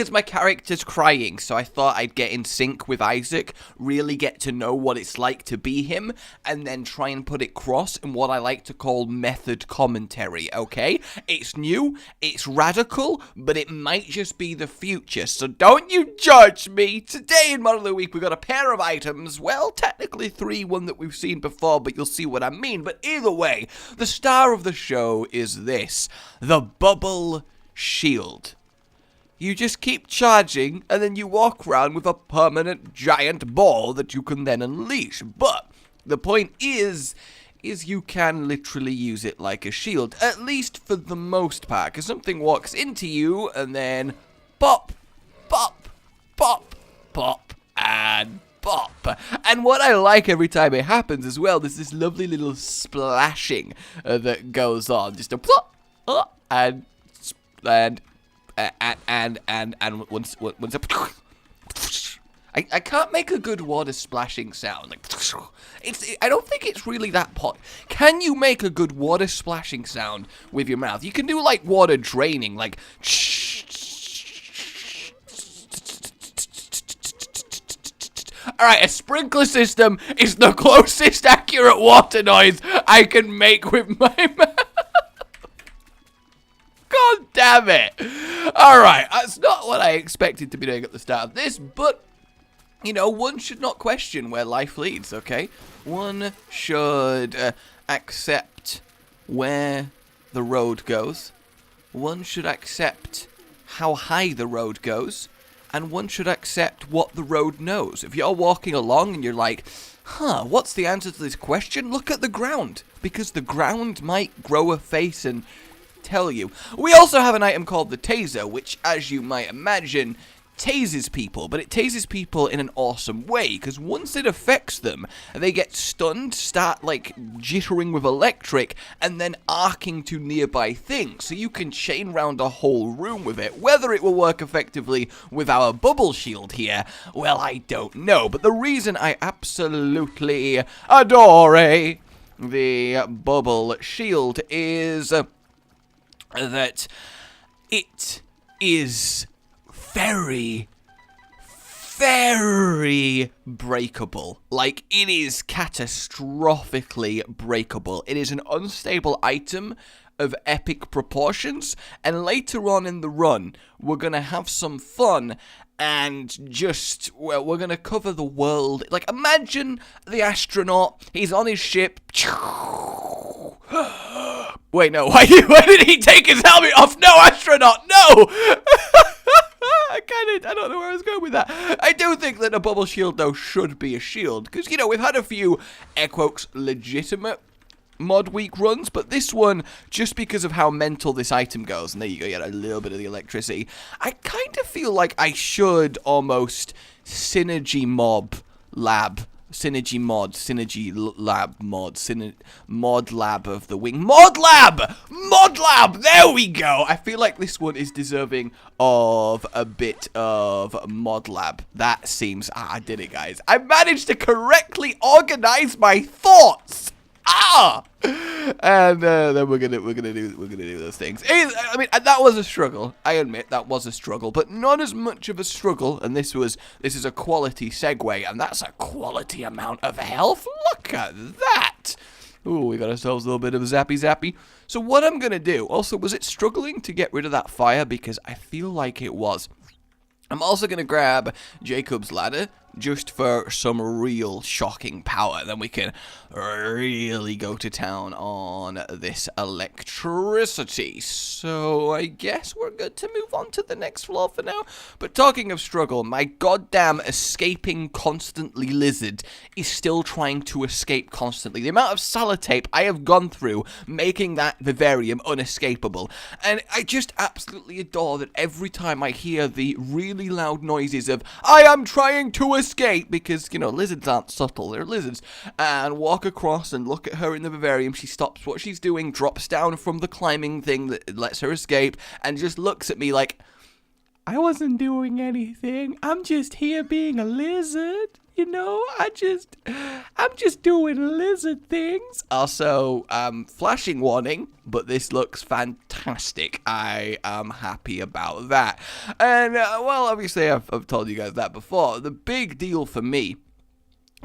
because my character's crying, so I thought I'd get in sync with Isaac, really get to know what it's like to be him, and then try and put it cross in what I like to call method commentary, okay? It's new, it's radical, but it might just be the future, so don't you judge me. Today in Model of the Week, we got a pair of items, well, technically 3, one that we've seen before, but you'll see what I mean. But either way, the star of the show is this, the bubble shield. You just keep charging, and then you walk around with a permanent giant ball that you can then unleash. But the point is you can literally use it like a shield, at least for the most part, because something walks into you, and then pop, pop, pop, pop, and pop. And what I like every time it happens as well, there's this lovely little splashing that goes on, just a plop, and once I can't make a good water splashing sound. Like I don't think it's really that Can you make a good water splashing sound with your mouth? You can do like water draining, like Alright, a sprinkler system is the closest accurate water noise I can make with my mouth. God damn it. Alright, that's not what I expected to be doing at the start of this, but, you know, one should not question where life leads, okay? One should accept where the road goes. One should accept how high the road goes. And one should accept what the road knows. If you're walking along and you're like, what's the answer to this question? Look at the ground. Because the ground might grow a face and tell you. We also have an item called the taser, which, as you might imagine, tases people, but it tases people in an awesome way, because once it affects them, they get stunned, start like jittering with electric, and then arcing to nearby things, so you can chain round a whole room with it. Whether it will work effectively with our bubble shield here, well, I don't know, but the reason I absolutely adore the bubble shield is that it is very, very breakable. Like, it is catastrophically breakable. It is an unstable item of epic proportions, and later on in the run, we're gonna have some fun and just, well, we're gonna cover the world. Like, imagine the astronaut, he's on his ship. Wait, no, why did he take his helmet off? No, astronaut, no! I don't know where I was going with that. I do think that a bubble shield, though, should be a shield. Because, you know, we've had a few, air quotes, legitimate mod week runs. But this one, just because of how mental this item goes, and there you go, you get a little bit of the electricity. I kind of feel like I should almost synergy mod, mod lab of the wing. Mod lab, there we go. I feel like this one is deserving of a bit of mod lab. That seems, I did it, guys. I managed to correctly organize my thoughts. And then we're gonna do those things. I mean, that was a struggle. I admit that was a struggle, but not as much of a struggle. And this is a quality segue, and that's a quality amount of health. Look at that. Ooh, we got ourselves a little bit of a zappy. So what I'm gonna do? Also, was it struggling to get rid of that fire? Because I feel like it was. I'm also gonna grab Jacob's ladder, just for some real shocking power. Then we can really go to town on this electricity. So I guess we're good to move on to the next floor for now. But talking of struggle, my goddamn escaping constantly lizard is still trying to escape constantly. The amount of sellotape I have gone through making that vivarium unescapable. And I just absolutely adore that every time I hear the really loud noises of, I am trying to escape, because, you know, lizards aren't subtle, they're lizards, and walk across and look at her in the vivarium, she stops what she's doing, drops down from the climbing thing that lets her escape, and just looks at me like, I wasn't doing anything, I'm just here being a lizard. You know, I'm just doing lizard things. Also, flashing warning, but this looks fantastic. I am happy about that. And, well, obviously, I've told you guys that before. The big deal for me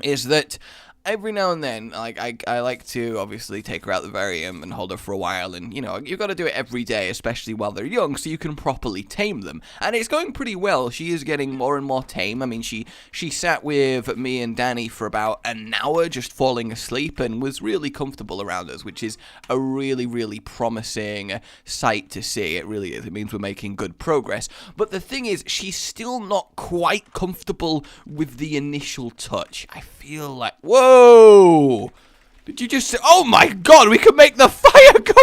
is that every now and then, like, I like to obviously take her out the vivarium and hold her for a while, and, you know, you've got to do it every day, especially while they're young, so you can properly tame them. And it's going pretty well. She is getting more and more tame. I mean, she sat with me and Danny for about an hour just falling asleep and was really comfortable around us, which is a really, really promising sight to see. It really is. It means we're making good progress. But the thing is, she's still not quite comfortable with the initial touch. I feel like, whoa! Did you just say, oh my god, we can make the fire go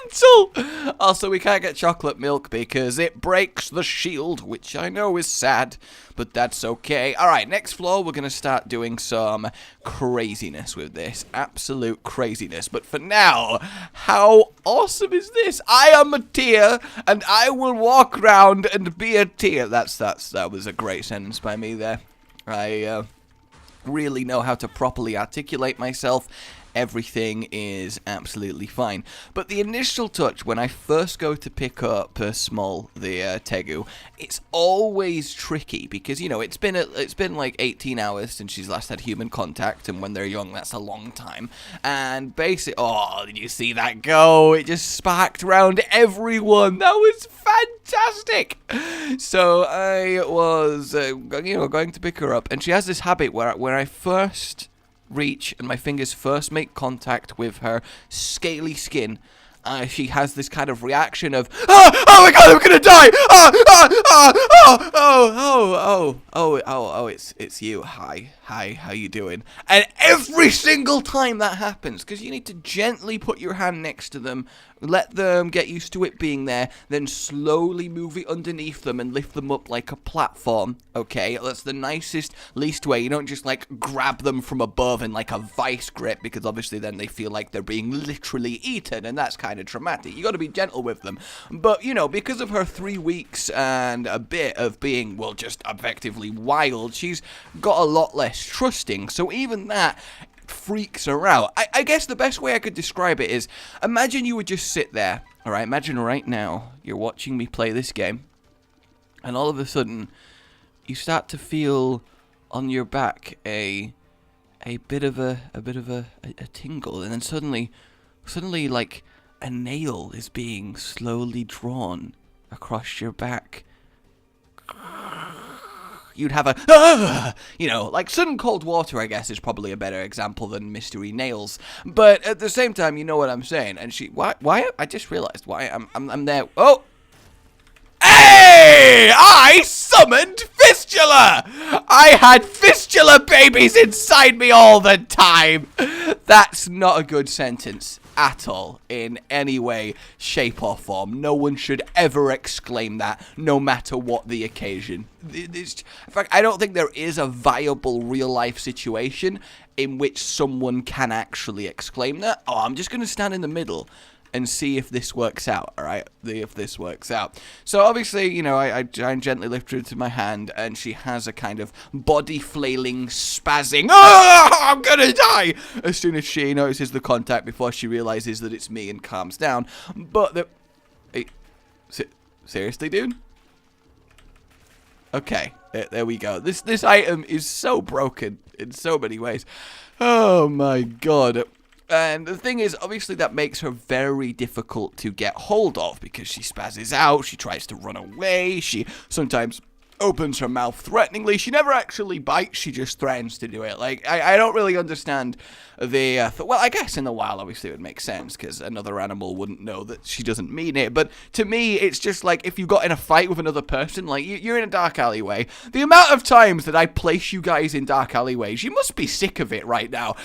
mental! Also, we can't get chocolate milk because it breaks the shield, which I know is sad, but that's okay. Alright, next floor, we're going to start doing some craziness with this. Absolute craziness. But for now, how awesome is this? I am a tear, and I will walk around and be a tear. That was a great sentence by me there. I really know how to properly articulate myself. Everything is absolutely fine. But the initial touch, when I first go to pick up Small, the Tegu, it's always tricky because, you know, it's been like 18 hours since she's last had human contact, and when they're young, that's a long time. And basically, oh, did you see that go? It just sparked around everyone. That was fantastic. So I was, going to pick her up, and she has this habit where I first reach and my fingers first make contact with her scaly skin, she has this kind of reaction of, oh my god, I'm gonna die! It's you. Hi, how you doing? And every single time that happens, because you need to gently put your hand next to them, let them get used to it being there, then slowly move it underneath them and lift them up like a platform, okay? That's the nicest, least way. You don't just, like, grab them from above in, like, a vice grip, because obviously then they feel like they're being literally eaten, and that's kind of traumatic. You got to be gentle with them. But, you know, because of her 3 weeks and a bit of being, well, just effectively wild, she's got a lot less trusting, so even that freaks her out. I guess the best way I could describe it is, imagine you would just sit there, alright, imagine right now, you're watching me play this game, and all of a sudden, you start to feel on your back a bit of a tingle, and then suddenly, like, a nail is being slowly drawn across your back. You'd have a, like sudden cold water, I guess, is probably a better example than mystery nails. But at the same time, you know what I'm saying. And why, I just realized why I'm there. Oh! Hey! I summoned Fistula! I had Fistula babies inside me all the time! That's not a good sentence at all, in any way, shape, or form. No one should ever exclaim that, no matter what the occasion. In fact, I don't think there is a viable real-life situation in which someone can actually exclaim that. Oh, I'm just going to stand in the middle and see if this works out, alright? See if this works out. So obviously, I try and gently lift her to my hand, and she has a kind of body flailing, spazzing, oh, I'm gonna die! As soon as she notices the contact before she realizes that it's me and calms down. But hey, seriously, dude? Okay, there we go. This item is so broken in so many ways. Oh my god. And the thing is, obviously that makes her very difficult to get hold of because she spazzes out, she tries to run away, she sometimes opens her mouth threateningly. She never actually bites, she just threatens to do it. Like, I don't really understand the, well, I guess in the wild, obviously, it would make sense, because another animal wouldn't know that she doesn't mean it, but to me, it's just like, if you got in a fight with another person, like, you're in a dark alleyway, the amount of times that I place you guys in dark alleyways, you must be sick of it right now.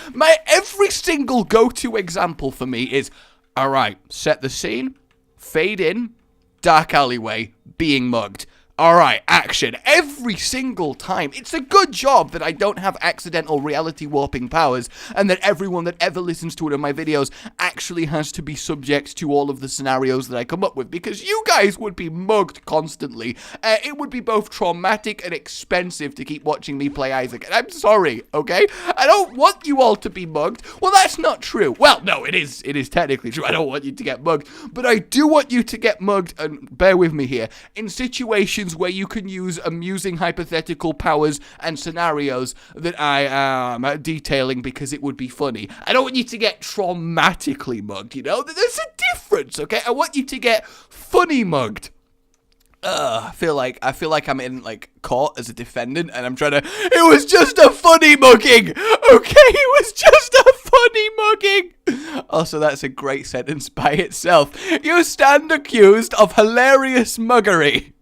Every single go-to example for me is, alright, set the scene, fade in, dark alleyway, being mugged. Alright, action. Every single time. It's a good job that I don't have accidental reality warping powers, and that everyone that ever listens to one of my videos actually has to be subject to all of the scenarios that I come up with, because you guys would be mugged constantly. It would be both traumatic and expensive to keep watching me play Isaac, and I'm sorry, okay? I don't want you all to be mugged. Well, that's not true. Well, no, it is technically true. I don't want you to get mugged, but I do want you to get mugged, and bear with me here, in situations where you can use amusing hypothetical powers and scenarios that I am detailing because it would be funny. I don't want you to get traumatically mugged, you know? There's a difference, okay? I want you to get funny mugged. I feel like I'm in, like, court as a defendant, and I'm trying to... It was just a funny mugging! Okay, it was just a funny mugging! Also, that's a great sentence by itself. You stand accused of hilarious muggery.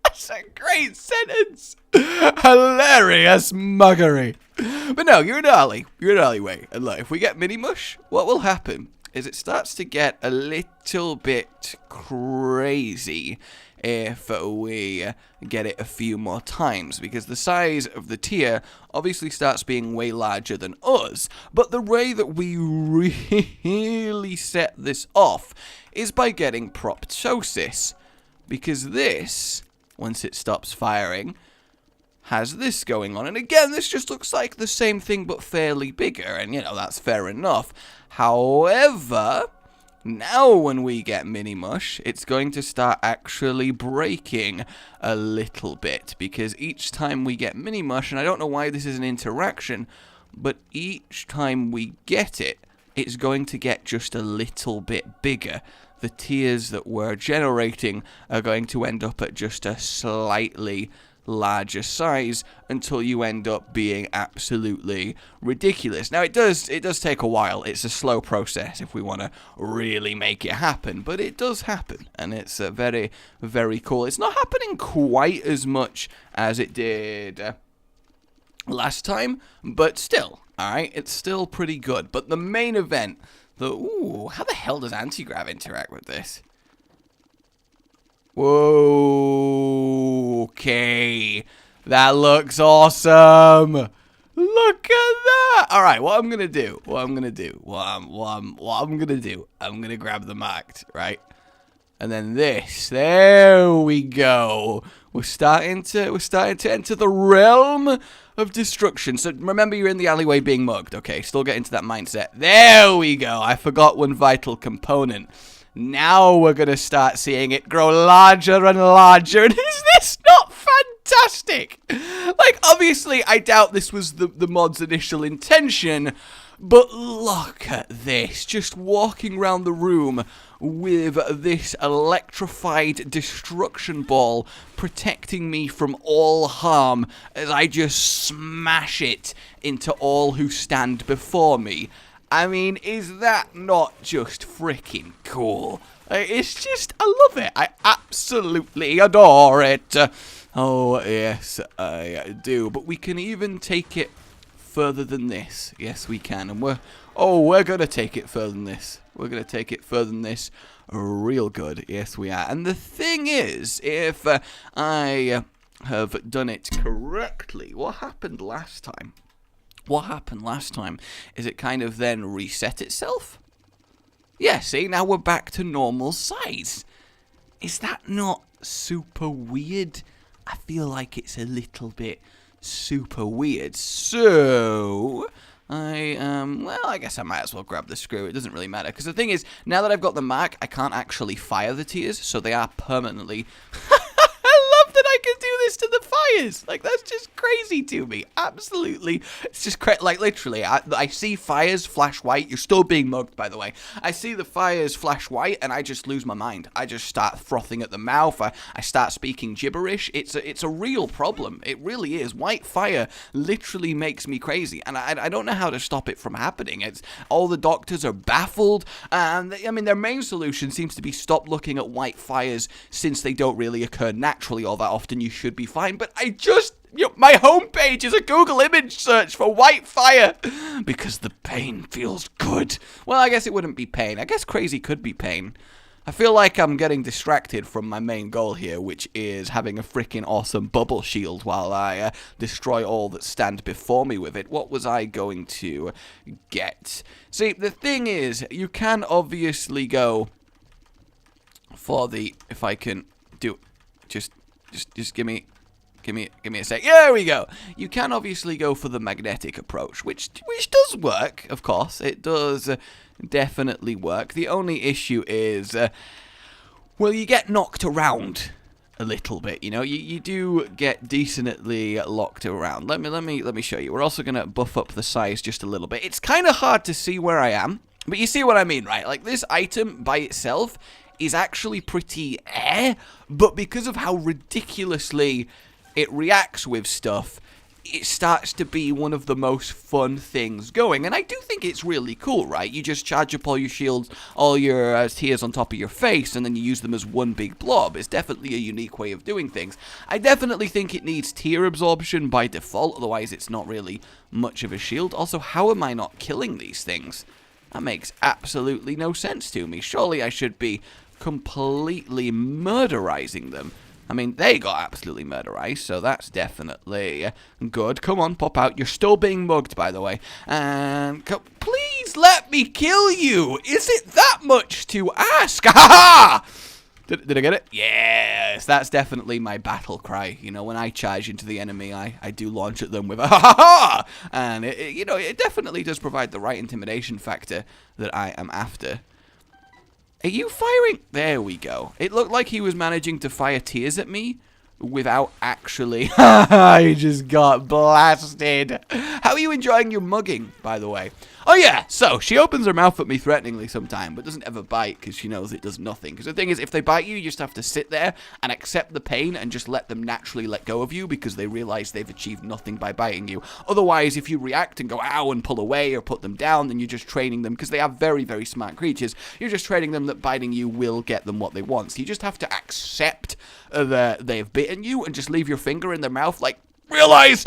That's a great sentence. Hilarious muggery. But no, you're an alleyway. And look, if we get mini mush, what will happen is it starts to get a little bit crazy if we get it a few more times, because the size of the tier obviously starts being way larger than us. But the way that we really set this off is by getting proptosis, because this, once it stops firing, has this going on. And again, this just looks like the same thing but fairly bigger, and you know, that's fair enough. However, now when we get mini mush, it's going to start actually breaking a little bit, because each time we get mini mush, and I don't know why this is an interaction, but each time we get it, it's going to get just a little bit bigger. The tiers that we're generating are going to end up at just a slightly larger size until you end up being absolutely ridiculous. Now, it does take a while. It's a slow process if we want to really make it happen, but it does happen, and it's very, very cool. It's not happening quite as much as it did last time, but still, alright, it's still pretty good. But the main event, ooh, how the hell does anti-grav interact with this? Whoa, okay, that looks awesome. Look at that. All right, what I'm gonna do, I'm gonna grab the marked, right, and then this. There we go. We're starting to enter the realm of destruction. So remember, you're in the alleyway being mugged. Okay, still get into that mindset. There we go. I forgot one vital component. Now we're going to start seeing it grow larger and larger. And is this not fantastic? Like, obviously, I doubt this was the mod's initial intention, but look at this. Just walking around the room with this electrified destruction ball protecting me from all harm as I just smash it into all who stand before me. I mean, is that not just freaking cool? It's just, I love it. I absolutely adore it. Oh, yes, I do. But we can even take it further than this. Yes, we can. And we're going to take it further than this. We're going to take it further than this real good. Yes, we are. And the thing is, if I have done it correctly, what happened last time? What happened last time is it kind of then reset itself. Yeah, see, now we're back to normal size. Is that not super weird? I feel like it's a little bit super weird. So, I guess I might as well grab the screw. It doesn't really matter, because the thing is, now that I've got the mark, I can't actually fire the tiers, so they are permanently... I love that I can do this to the fires. Like, that's just crazy to me. Absolutely. It's just like, literally, I see fires flash white. You're still being mugged, by the way. I see the fires flash white, and I just lose my mind. I just start frothing at the mouth. I start speaking gibberish. It's a real problem. It really is. White fire literally makes me crazy, and I don't know how to stop it from happening. It's all the doctors are baffled, and I mean, their main solution seems to be stop looking at white fires since they don't really occur naturally all that often. You should be fine, but I just... my homepage is a Google image search for white fire because the pain feels good. Well, I guess it wouldn't be pain. I guess crazy could be pain. I feel like I'm getting distracted from my main goal here, which is having a freaking awesome bubble shield while I destroy all that stand before me with it. What was I going to get? See, the thing is, you can obviously go for the, if I can do, just give me a sec. There we go. You can obviously go for the magnetic approach, which does work, of course. It does definitely work. The only issue is, well, you get knocked around a little bit. You know, you do get decently locked around. Let me show you. We're also gonna buff up the size just a little bit. It's kind of hard to see where I am, but you see what I mean, right? Like, this item by itself is actually pretty but because of how ridiculously it reacts with stuff, it starts to be one of the most fun things going. And I do think it's really cool, right? You just charge up all your shields, all your tears on top of your face, and then you use them as one big blob. It's definitely a unique way of doing things. I definitely think it needs tear absorption by default, otherwise it's not really much of a shield. Also, how am I not killing these things? That makes absolutely no sense to me. Surely I should be completely murderizing them. I mean, they got absolutely murderized, so that's definitely good. Come on, pop out. You're still being mugged, by the way. And please let me kill you. Is it that much to ask? Ha ha! Did I get it? Yes, that's definitely my battle cry. You know, when I charge into the enemy, I do launch at them with a ha ha ha! And, you know, it definitely does provide the right intimidation factor that I am after. Are you firing? There we go. It looked like he was managing to fire tears at me without actually... I just got blasted. How are you enjoying your mugging, by the way? Oh, yeah. So, she opens her mouth at me threateningly sometime, but doesn't ever bite because she knows it does nothing. Because the thing is, if they bite you, you just have to sit there and accept the pain and just let them naturally let go of you because they realize they've achieved nothing by biting you. Otherwise, if you react and go ow and pull away or put them down, then you're just training them, because they are very, very smart creatures. You're just training them that biting you will get them what they want. So you just have to accept that they've bitten you and just leave your finger in their mouth like, Realize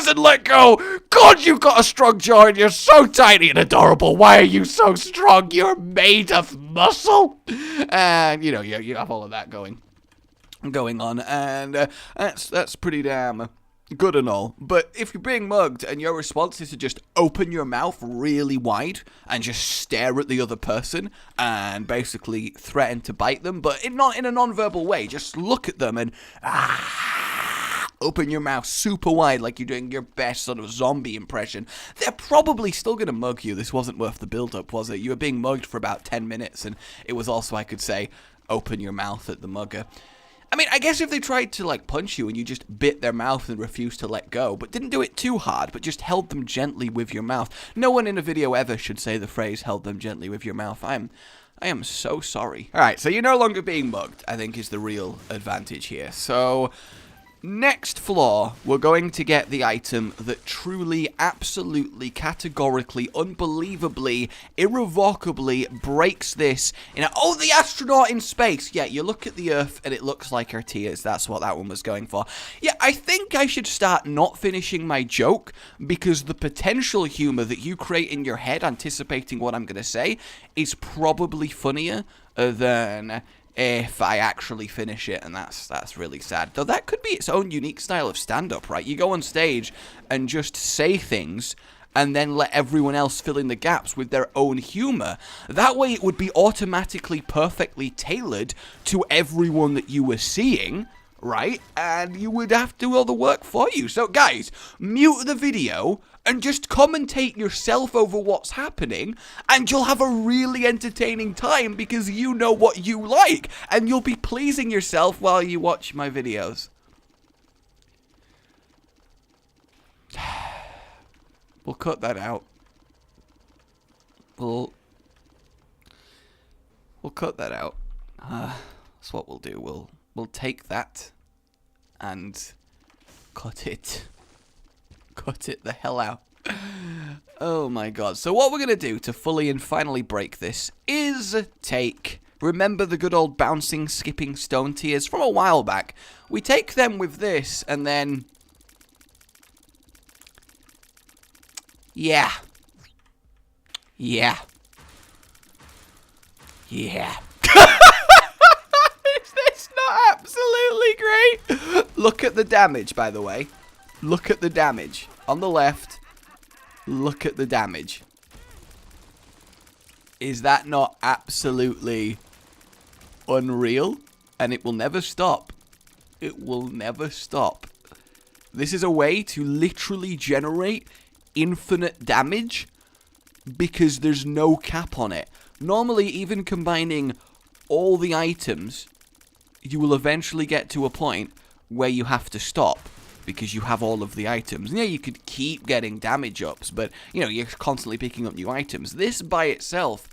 and let go. God, you've got a strong jaw and you're so tiny and adorable. Why are you so strong? You're made of muscle. And, you know, you have all of that going on. And that's pretty damn good and all. But if you're being mugged and your response is to just open your mouth really wide and just stare at the other person and basically threaten to bite them, but not in a non-verbal way, just look at them and open your mouth super wide like you're doing your best sort of zombie impression, they're probably still going to mug you. This wasn't worth the build-up, was it? You were being mugged for about 10 minutes, and it was also, I could say, open your mouth at the mugger. I mean, I guess if they tried to, like, punch you and you just bit their mouth and refused to let go, but didn't do it too hard, but just held them gently with your mouth. No one in a video ever should say the phrase, held them gently with your mouth. I am so sorry. Alright, so you're no longer being mugged, I think is the real advantage here. So, next floor, we're going to get the item that truly, absolutely, categorically, unbelievably, irrevocably breaks this. Oh, the astronaut in space! Yeah, you look at the Earth and it looks like her tears. That's what that one was going for. Yeah, I think I should start not finishing my joke, because the potential humor that you create in your head anticipating what I'm going to say is probably funnier than if I actually finish it, and that's really sad. Though that could be its own unique style of stand-up, right? You go on stage and just say things and then let everyone else fill in the gaps with their own humor. That way it would be automatically perfectly tailored to everyone that you were seeing, right? And you would have to do all the work for you. So guys, mute the video and just commentate yourself over what's happening, and you'll have a really entertaining time because you know what you like, and you'll be pleasing yourself while you watch my videos. We'll cut that out. We'll cut that out. That's what we'll do. We'll take that and cut it the hell out. Oh my god. So what we're going to do to fully and finally break this is remember the good old bouncing, skipping stone tears from a while back? We take them with this and then... Yeah. Look at the damage, by the way. Look at the damage. On the left, look at the damage. Is that not absolutely unreal? And it will never stop. It will never stop. This is a way to literally generate infinite damage because there's no cap on it. Normally, even combining all the items, you will eventually get to a point where you have to stop because you have all of the items. Yeah, you could keep getting damage ups, but, you know, you're constantly picking up new items. This by itself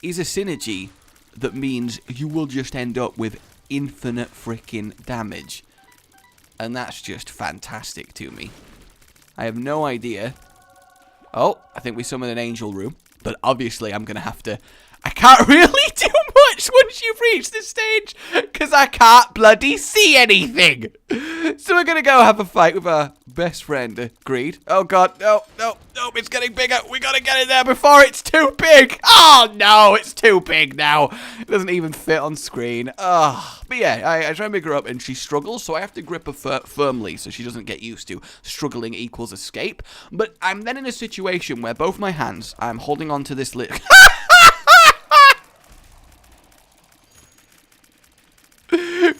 is a synergy that means you will just end up with infinite freaking damage. And that's just fantastic to me. I have no idea. Oh, I think we summoned an angel room. But obviously I'm going to have to... I can't really do much once you've reached this stage, because I can't bloody see anything. So we're going to go have a fight with our best friend, Greed. Oh god, no, it's getting bigger. We got to get in there before it's too big. Oh no, it's too big now. It doesn't even fit on screen. Oh, but yeah, I try and pick her up and she struggles, so I have to grip her firmly so she doesn't get used to struggling equals escape. But I'm then in a situation where both my hands, I'm holding on to this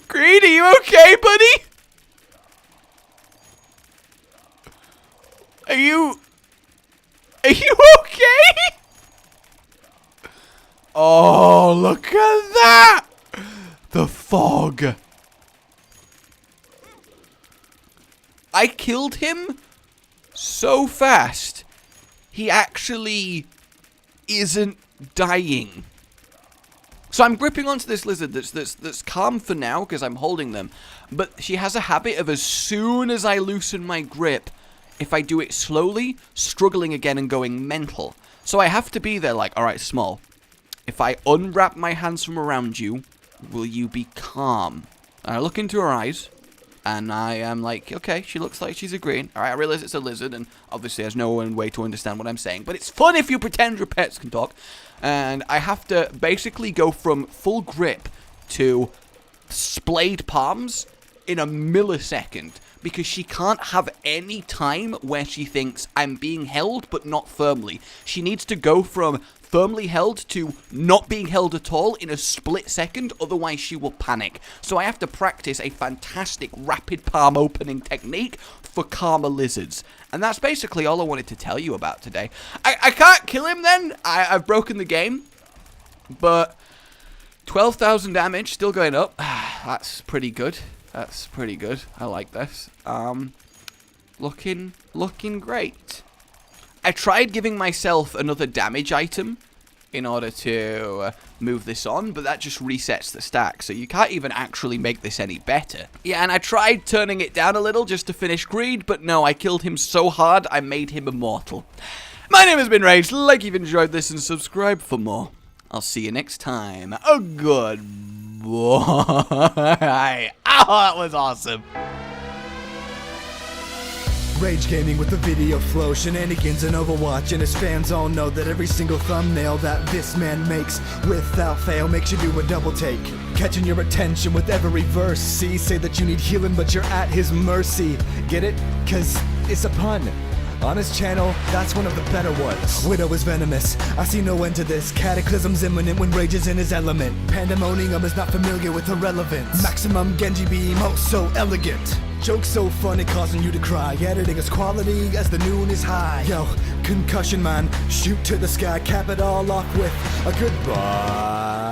Greed, are you okay, buddy? Are you okay? Oh, look at that! The fog. I killed him so fast, he actually isn't dying. So I'm gripping onto this lizard that's calm for now because I'm holding them. But she has a habit of as soon as I loosen my grip, if I do it slowly, struggling again and going mental. So I have to be there like, alright, Small, if I unwrap my hands from around you, will you be calm? And I look into her eyes, and I am like, okay, she looks like she's agreeing. Alright, I realize it's a lizard, and obviously there's no way to understand what I'm saying. But it's fun if you pretend your pets can talk. And I have to basically go from full grip to splayed palms in a millisecond. Because she can't have any time where she thinks I'm being held but not firmly. She needs to go from firmly held to not being held at all in a split second, otherwise she will panic. So I have to practice a fantastic rapid palm opening technique for calmer lizards. And that's basically all I wanted to tell you about today. I can't kill him then. I've broken the game. But 12,000 damage, still going up. That's pretty good. That's pretty good. I like this. Looking great. I tried giving myself another damage item in order to move this on, but that just resets the stack, so you can't even actually make this any better. Yeah, and I tried turning it down a little just to finish Greed, but no, I killed him so hard I made him immortal. My name has been Rage. Like you've enjoyed this and subscribe for more. I'll see you next time. Oh, good boy. Oh, that was awesome. Rage gaming with the video flow, shenanigans and Overwatch, and his fans all know that every single thumbnail that this man makes without fail makes you do a double take, catching your attention with every verse. See, say that you need healing but you're at his mercy. Get it? Cause it's a pun. On his channel, that's one of the better ones. Widow is venomous, I see no end to this. Cataclysm's imminent when Rage is in his element. Pandemonium is not familiar with irrelevance. Maximum Genji beam, oh so elegant. Jokes so funny causing you to cry. Editing is quality as the noon is high. Yo, concussion man, shoot to the sky. Cap it all off with a goodbye.